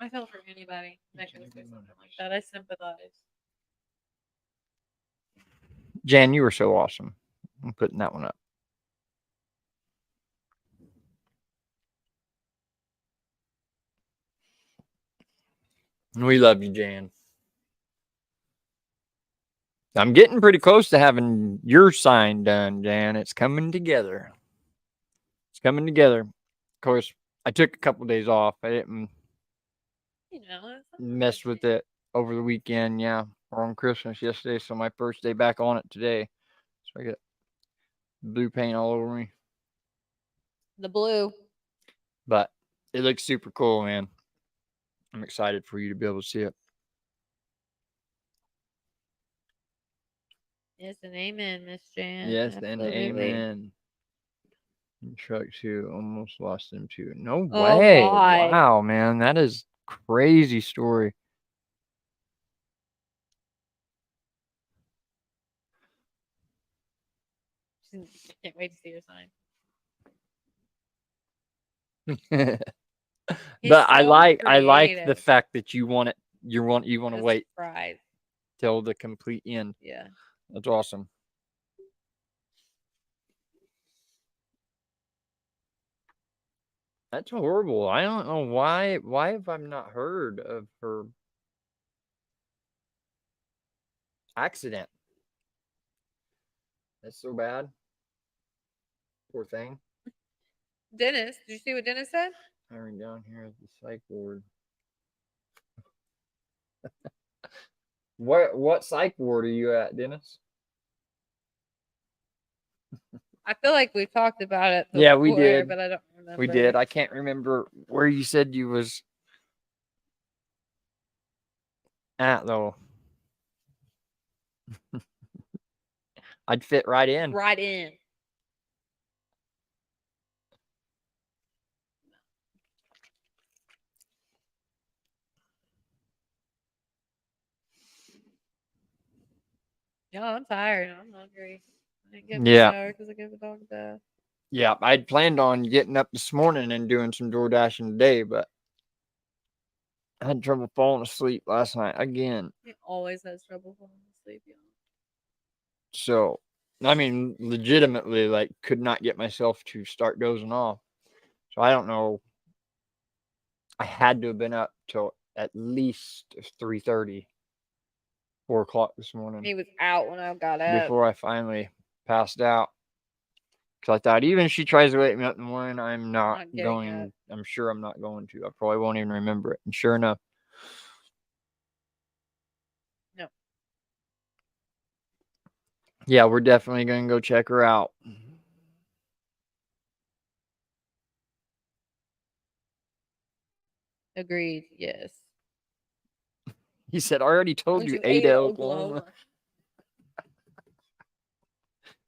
I feel for anybody that goes through something like that. I sympathize. Jan, you were so awesome. I'm putting that one up. We love you, Jan. I'm getting pretty close to having your sign done, Jan. It's coming together. It's coming together. Of course, I took a couple days off. I didn't mess with it over the weekend. Yeah, or on Christmas yesterday. So my first day back on it today. So I got blue paint all over me. The blue. But it looks super cool, man. I'm excited for you to be able to see it. Yes, and amen, Miss Jan. Yes, and Absolutely. amen. And truck 2 almost lost them too. No Oh, way. my. Wow, man. That is crazy story. Can't wait to see your sign. But I so like the creative. fact that you want it. You want to wait Surprise. till the complete end. Yeah. That's awesome. That's horrible. I don't know why. Why have I not heard of her accident? That's so bad. Poor thing. Dennis, did you see what Dennis said? Hiring down here at the psych ward. What psych ward are you at, Dennis? I feel like we talked about it. Yeah, we before, did. But I don't remember. We did. I can't remember where you said you was at though. I'd fit right in. Right in. No, I'm tired. I'm hungry. I didn't get my shower because I gave the dog a bath. Yeah, I'd planned on getting up this morning and doing some door dashing today, but I had trouble falling asleep last night again. He always has trouble falling asleep, y'all. So, I mean, legitimately, like, could not get myself to start dozing off. So I don't know. I had to have been up till at least 3:30, 4 o'clock this morning. He was out when I got up. Before I finally passed out. Because I thought, even if she tries to wake me up in the morning, I'm not going. I'm sure I'm not going to. I probably won't even remember it. And sure enough. No. Yeah, we're definitely going to go check her out. Agreed. Yes. He said, I already told you, Ada, Oklahoma.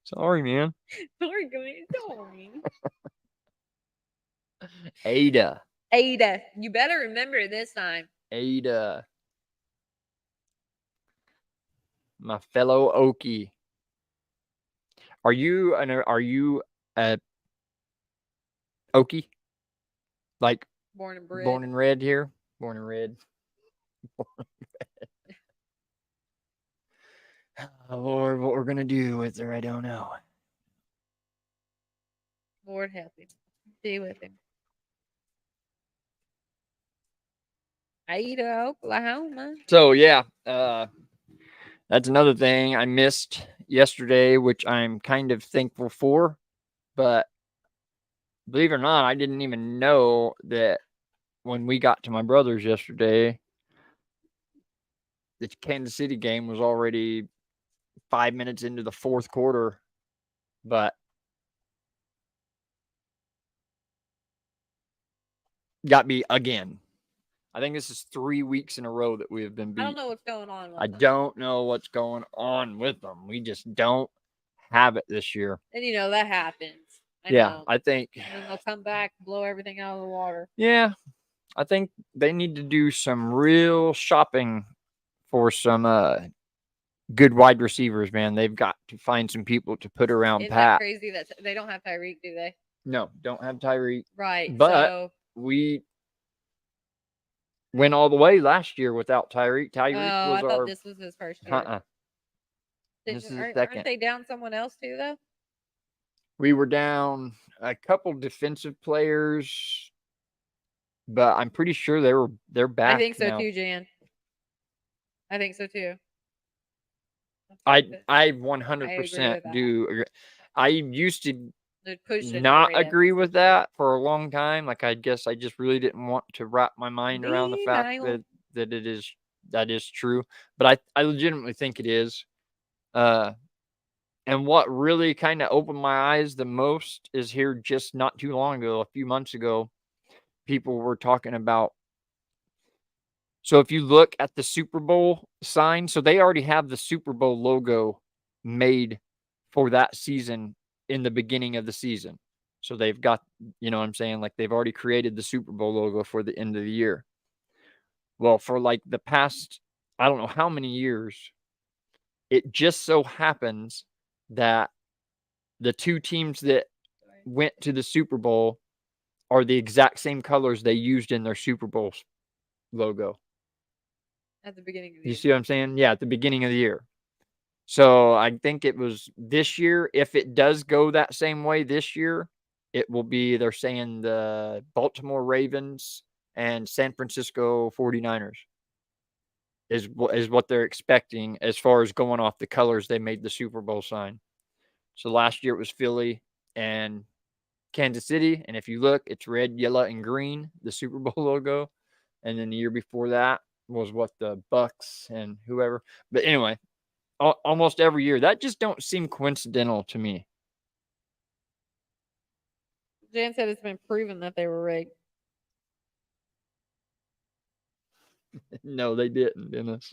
Sorry, man. Sorry, sorry. Ada. Ada. You better remember this time. Ada. My fellow Okie. Are you a Okie? Like Born and bred. born and red here? Born and red. Oh, Lord, what we're gonna do with her, I don't know. Lord help him. Be with him. Ada, Oklahoma. So yeah, that's another thing I missed yesterday, which I'm kind of thankful for. But believe it or not, I didn't even know that when we got to my brother's yesterday, the Kansas City game was already 5 minutes into the fourth quarter. But got me again. I think this is 3 weeks in a row that we have been beat. I don't know what's going on with I them. don't know what's going on with them. We just don't have it this year. And you know that happens. I Yeah, know. I think. And then they'll come back, blow everything out of the water. Yeah, I think they need to do some real shopping for some good wide receivers, man. They've got to find some people to put around Isn't that Pat. crazy that they don't have Tyreek, do they? No, don't have Tyreek. Right. But so, we went all the way last year without Tyreek. Tyreek oh, was I thought our. this was his first year. Uh-uh. This is the Aren't second. they down someone else too, though? We were down a couple defensive players, but I'm pretty sure they're back. I think so now. too, Jan. I think so too. I 100% do agree. I used to not agree with that for a long time. Like I guess I just really didn't want to wrap my mind around the fact that that is true. But I legitimately think it is. And what really kind of opened my eyes the most is here just not too long ago, a few months ago, people were talking about. So if you look at the Super Bowl sign, so they already have the Super Bowl logo made for that season in the beginning of the season. So they've got, you know what I'm saying? Like they've already created the Super Bowl logo for the end of the year. Well, for like the past, I don't know how many years, it just so happens that the two teams that went to the Super Bowl are the exact same colors they used in their Super Bowl logo. At the beginning of the year. You see what I'm saying? Yeah, at the beginning of the year. So I think it was this year. If it does go that same way this year, it will be, they're saying the Baltimore Ravens and San Francisco 49ers is what they're expecting as far as going off the colors they made the Super Bowl sign. So last year it was Philly and Kansas City. And if you look, it's red, yellow, and green, the Super Bowl logo. And then the year before that was what, the Bucks and whoever. But anyway, almost every year. That just don't seem coincidental to me. Jan said it's been proven that they were rigged. No, they didn't, Dennis.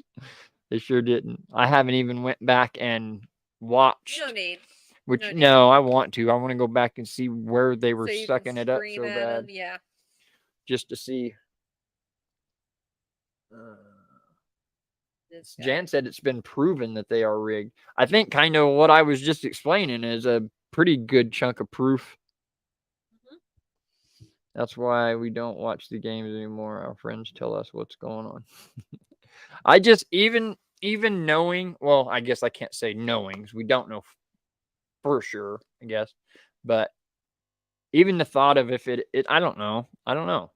They sure didn't. I haven't even went back and watched. No need. Which no, I want to. I want to go back and see where they were sucking it up so bad. Yeah. Just to see. Jan said it's been proven that they are rigged. I think kind of what I was just explaining is a pretty good chunk of proof. Mm-hmm. That's why we don't watch the games anymore. Our friends tell us what's going on. I just even knowing, well, I guess I can't say knowing because we don't know for sure, I guess. But even the thought of if it I don't know.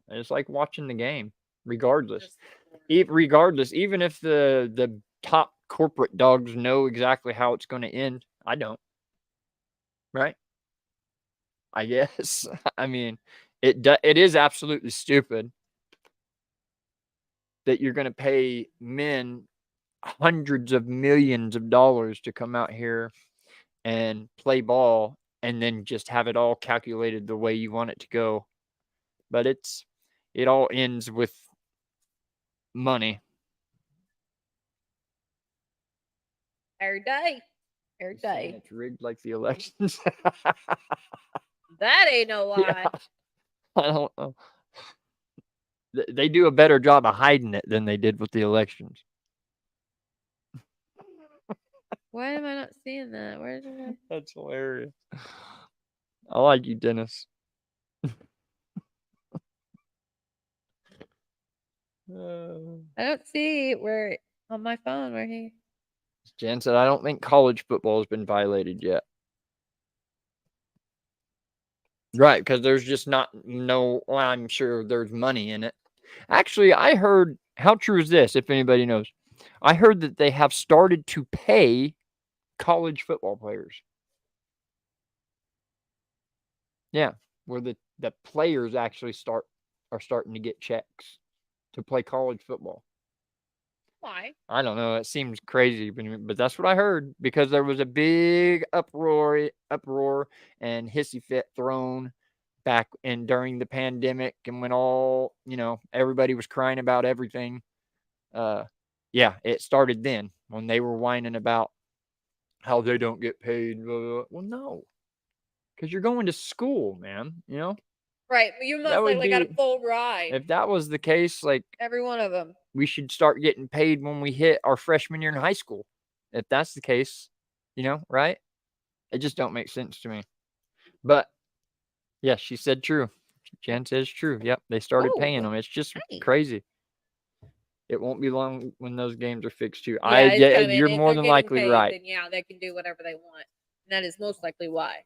It's like watching the game, regardless. Even if the top corporate dogs know exactly how it's going to end, I don't. Right? I guess. I mean, it is absolutely stupid that you're going to pay men hundreds of millions of dollars to come out here and play ball and then just have it all calculated the way you want it to go. But it all ends with money. Every day. It's rigged like the elections. That ain't no lie. Yeah. I don't know. They do a better job of hiding it than they did with the elections. Why am I not seeing that? Where did I? That's hilarious. I like you, Dennis. I don't see where on my phone where he. Jan said, I don't think college football has been violated yet. Right, because there's just well, I'm sure there's money in it. Actually, I heard, how true is this, if anybody knows? I heard that they have started to pay college football players. Yeah, where the players actually are starting to get checks to play college football. Why? I don't know. It seems crazy, but that's what I heard, because there was a big uproar and hissy fit thrown back in during the pandemic, and when all, everybody was crying about everything. Yeah, it started then when they were whining about how they don't get paid. Blah, blah, blah. Well, no, because you're going to school, man. Right, but you most That would likely got a be- full ride. If that was the case, like, Every one of them. we should start getting paid when we hit our freshman year in high school. If that's the case, right? It just don't make sense to me. But yeah, she said true. Jen says true. Yep, they started paying them. It's just crazy. It won't be long when those games are fixed too. You're more than likely right. Then yeah, they can do whatever they want. And that is most likely why.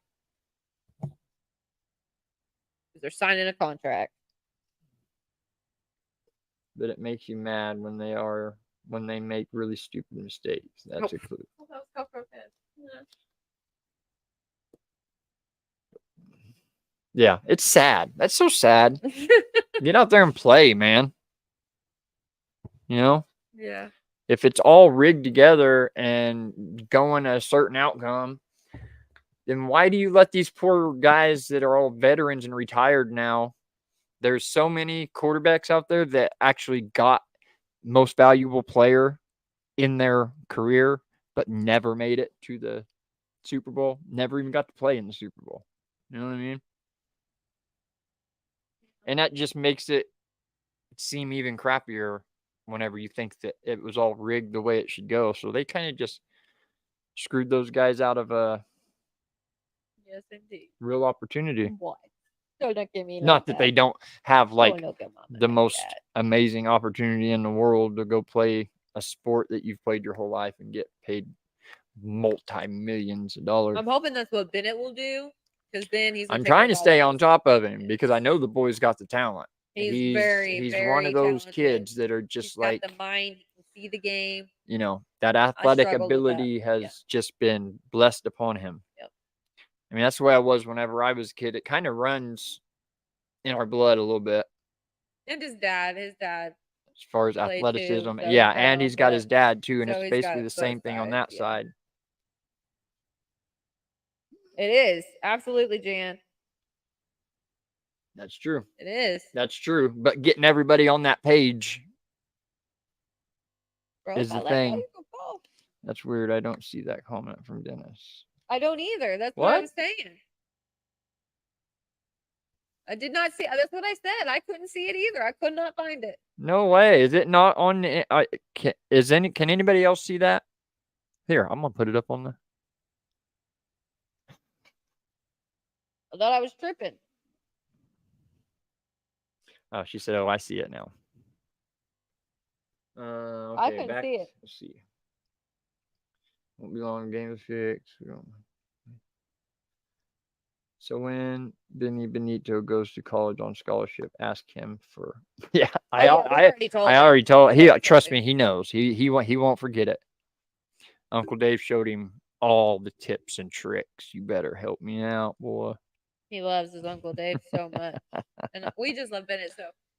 Because they're signing a contract. But it makes you mad when they make really stupid mistakes. That's a clue. Yeah, it's sad. That's so sad. Get out there and play, man. Yeah. If it's all rigged together and going a certain outcome, then why do you let these poor guys that are all veterans and retired now? There's so many quarterbacks out there that actually got most valuable player in their career, but never made it to the Super Bowl, never even got to play in the Super Bowl. You know what I mean? And that just makes it seem even crappier whenever you think that it was all rigged the way it should go. So they kind of just screwed those guys out of a real opportunity. What? Don't give me Not that they don't have like the most that. amazing opportunity in the world to go play a sport that you've played your whole life and get paid multi-millions of dollars. I'm hoping that's what Bennett will do, because then he's. I'm trying to stay on top of him because I know the boy's got the talent. He's very one of those talented. kids that are just he's got the mind. He can see the game. That athletic ability has just been blessed upon him. Yep. I mean, that's the way I was whenever I was a kid. It kind of runs in our blood a little bit. And his dad. As far as athleticism. Too, so yeah, and he's got his dad too, and it's basically the same thing on that side. It is. Absolutely, Jan. That's true. It is. That's true. But getting everybody on that page is the thing. That's weird. I don't see that comment from Dennis. I don't either. That's what I was saying. I did not see. That's what I said. I couldn't see it either. I could not find it. No way. Is it not on? Can anybody else see that? Here, I'm gonna put it up on the. I thought I was tripping. Oh, she said, "Oh, I see it now." Okay, I couldn't see it. Let's see. Won't be long. Game is fixed. So when Benito goes to college on scholarship, ask him for. Yeah, I already told. He trust me. He knows. He won't forget it. Uncle Dave showed him all the tips and tricks. You better help me out, boy. He loves his Uncle Dave so much, and we just love Bennett.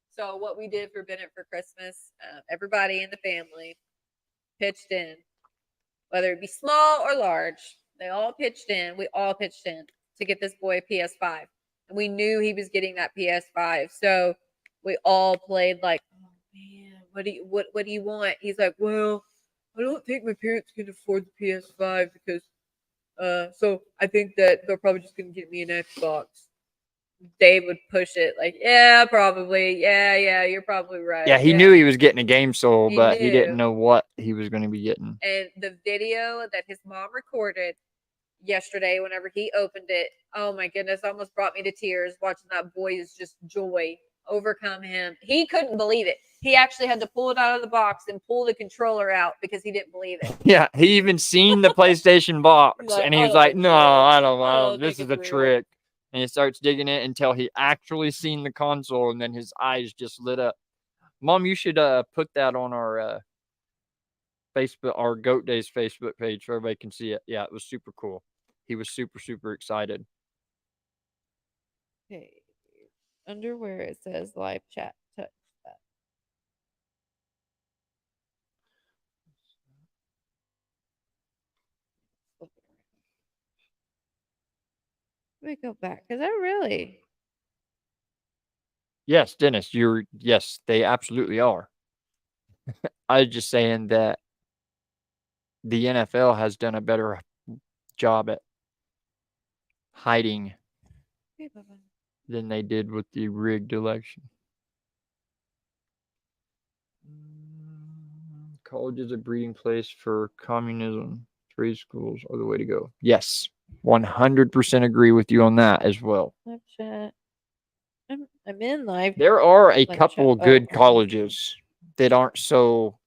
So what we did for Bennett for Christmas, everybody in the family pitched in, whether it be small or large. They all pitched in. We all pitched in to get this boy a PS5, and we knew he was getting that PS5. So we all played like, oh man, what do you want? He's like, well, I don't think my parents can afford the PS5 because, so I think that they're probably just gonna get me an Xbox. Dave would push it like, yeah, probably. Yeah, you're probably right. Yeah, he knew he was getting a game soul, He but he didn't knew. know what he was going to be getting. And the video that his mom recorded yesterday, whenever he opened it, oh my goodness, almost brought me to tears watching that boy's just joy overcome him. He couldn't believe it. He actually had to pull it out of the box and pull the controller out because he didn't believe it. Yeah, he even seen the PlayStation box, He's like, and he "I was don't like, think "No, so. I I don't know. don't This think is a it's real." trick." And he starts digging it until he actually seen the console, and then his eyes just lit up. Mom, you should put that on our Facebook, our Goat Days Facebook page, so everybody can see it. Yeah, it was super cool. He was super, super excited. Okay. Under where it says live chat, touch that. Let me go back because I really. Yes, Dennis, yes, they absolutely are. I was just saying that the NFL has done a better job at hiding Okay, bye-bye. than they did with the rigged election. College is a breeding place for communism. Trade schools are the way to go. Yes, 100% agree with you on that as well. Live chat. I'm in live. There are a Live couple chat. good Okay. colleges that aren't so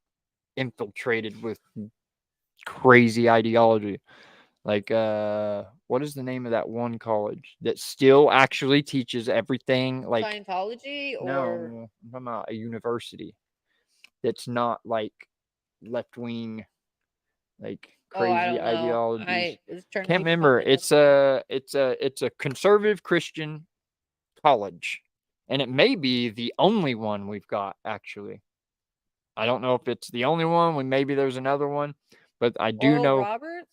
infiltrated with crazy ideology. Like, what is the name of that one college that still actually teaches everything? Like, Scientology or no, I'm talking about a university that's not like left wing, like oh, I crazy don't know. ideologies. I was trying to Can't keep remember. something It's a conservative Christian college, and it may be the only one we've got actually. I don't know if it's the only one. Maybe there's another one, but I do Oral know. Roberts.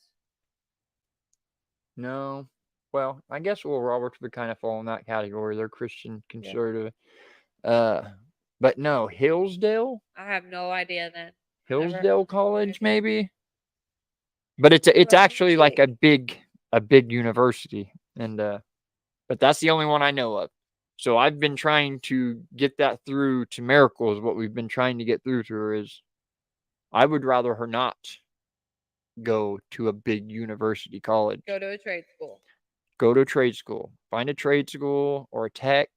No, well, I guess Will Roberts would kind of fall in that category. They're Christian conservative. But no, Hillsdale. I have no idea then. Hillsdale College, maybe. But it's actually like a big university, and but that's the only one I know of. So I've been trying to get that through to Miracle is what we've been trying to get through to her is I would rather her not go to a big university college. Go to a trade school. Go to a trade school. Find a trade school or a tech.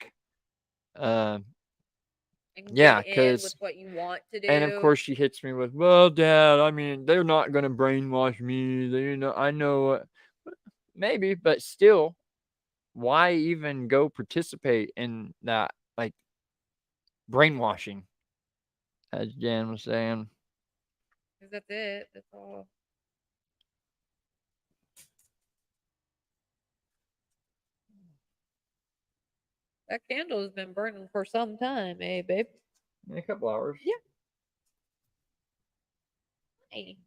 Yeah, because with what you want to do. And of course she hits me with, "Well, Dad, I mean, they're not gonna brainwash me. I know, maybe, but still, why even go participate in that like brainwashing?" As Jan was saying. Because that's it. That's all. That candle has been burning for some time, eh, babe? A couple hours. Yeah. Hey.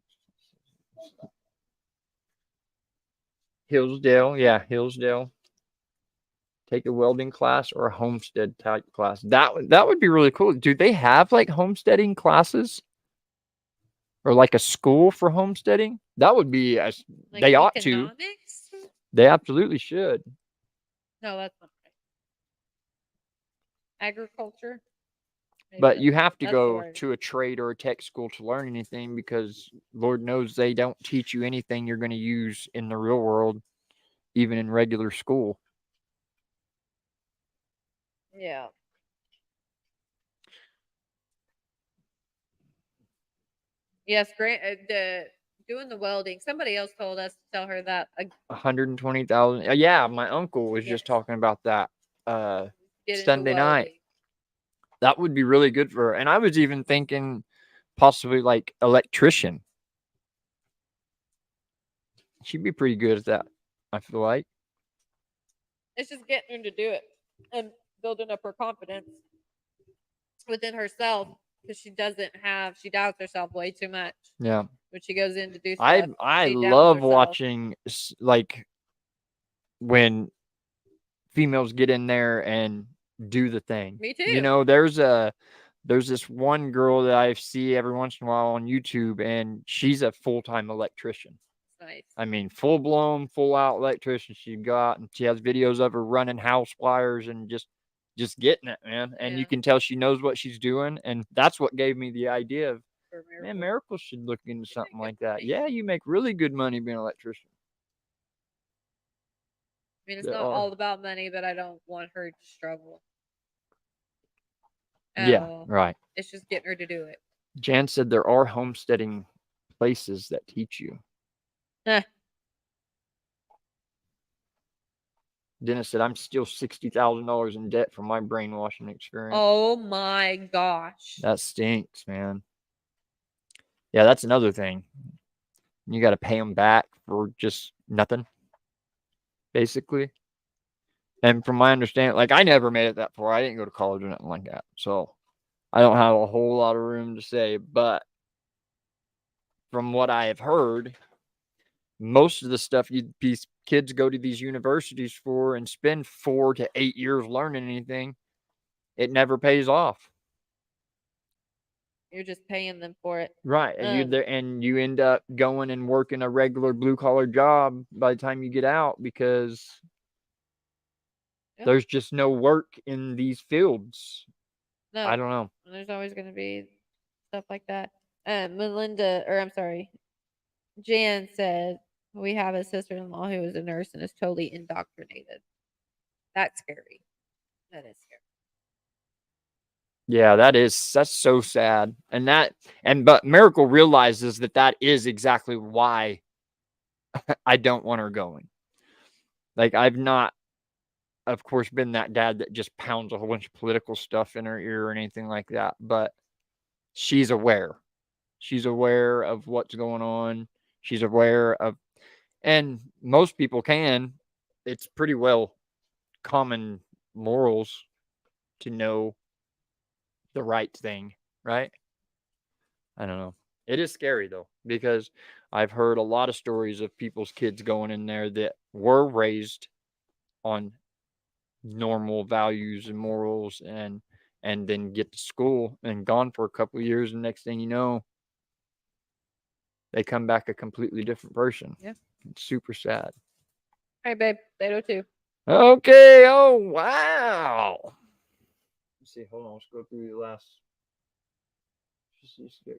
Hillsdale, yeah, Hillsdale. Take a welding class or a homestead type class. That would be really cool. Do they have like homesteading classes? Or like a school for homesteading? That would be they ought to. They absolutely should. No, that's not right. Agriculture. But you have to go to a trade or a tech school to learn anything because Lord knows they don't teach you anything you're going to use in the real world, even in regular school. Yeah. Yes, great. Doing the welding. Somebody else told us to tell her that. 120,000. Yeah, my uncle was just talking about that Sunday night. That would be really good for her. And I was even thinking possibly like electrician. She'd be pretty good at that, I feel like. It's just getting her to do it and building up her confidence within herself because she doubts herself way too much. Yeah. When she goes in to do stuff. I love watching like when females get in there and do the thing. Me too. You know, there's this one girl that I see every once in a while on YouTube, and she's a full-time electrician. Nice. I mean, full blown, full out electrician she got, and she has videos of her running house wires and just getting it, man. And you can tell she knows what she's doing, and that's what gave me the idea of, man, Miracle should look into something like that. Yeah, you make really good money being an electrician. I mean, it's not all about money, but I don't want her to struggle. Yeah, right. It's just getting her to do it. Jan said there are homesteading places that teach you. Dennis said, I'm still $60,000 in debt from my brainwashing experience. Oh my gosh. That stinks, man. Yeah, that's another thing. You got to pay them back for just nothing, basically. And from my understanding, like, I never made it that far. I didn't go to college or nothing like that. So I don't have a whole lot of room to say. But from what I have heard, most of the stuff these kids go to these universities for and spend 4 to 8 years learning anything, it never pays off. You're just paying them for it. Right. And you end up going and working a regular blue collar job by the time you get out, because there's just no work in these fields. No. I don't know. There's always going to be stuff like that. Jan said, we have a sister-in-law who is a nurse and is totally indoctrinated. That's scary. That is scary. Yeah, that's so sad. But Miracle realizes that is exactly why I don't want her going. Like, I've not, of course, been that dad that just pounds a whole bunch of political stuff in her ear or anything like that, but she's aware. She's aware of what's going on. She's aware of, and most people can. It's pretty well common morals to know the right thing, right? I don't know. It is scary though, because I've heard a lot of stories of people's kids going in there that were raised on normal values and morals, and then get to school and gone for a couple of years, and next thing you know, they come back a completely different person. Yeah. It's super sad. All right, babe. Play-Doh too. Okay. Oh, wow. Let's see. Hold on. Let's go through the last.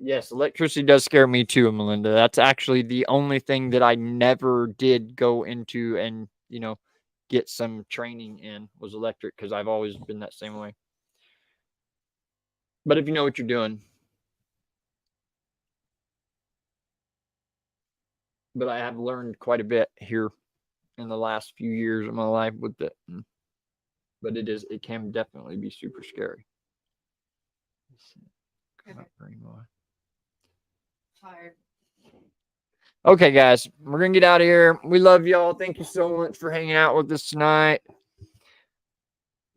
Yes, electricity does scare me too, Melinda. That's actually the only thing that I never did go into and, get some training in, was electric, because I've always been that same way. But if you know what you're doing. But I have learned quite a bit here in the last few years of my life with it. But it can definitely be super scary. Tired. Okay, guys, we're gonna get out of here. We love y'all. Thank you so much for hanging out with us tonight.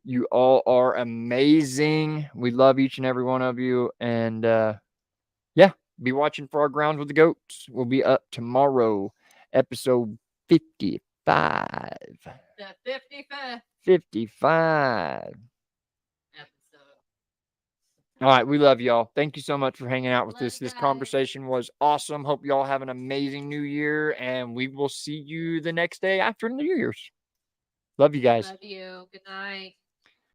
You all are amazing. We love each and every one of you. And be watching for our Grounds with the Goats. We'll be up tomorrow, episode 55. The 55th 55. episode. All right, we love y'all. Thank you so much for hanging out with us. This guys. conversation was awesome. Hope y'all have an amazing new year, and we will see you the next day after New Year's. Love you guys. Love you. Good night.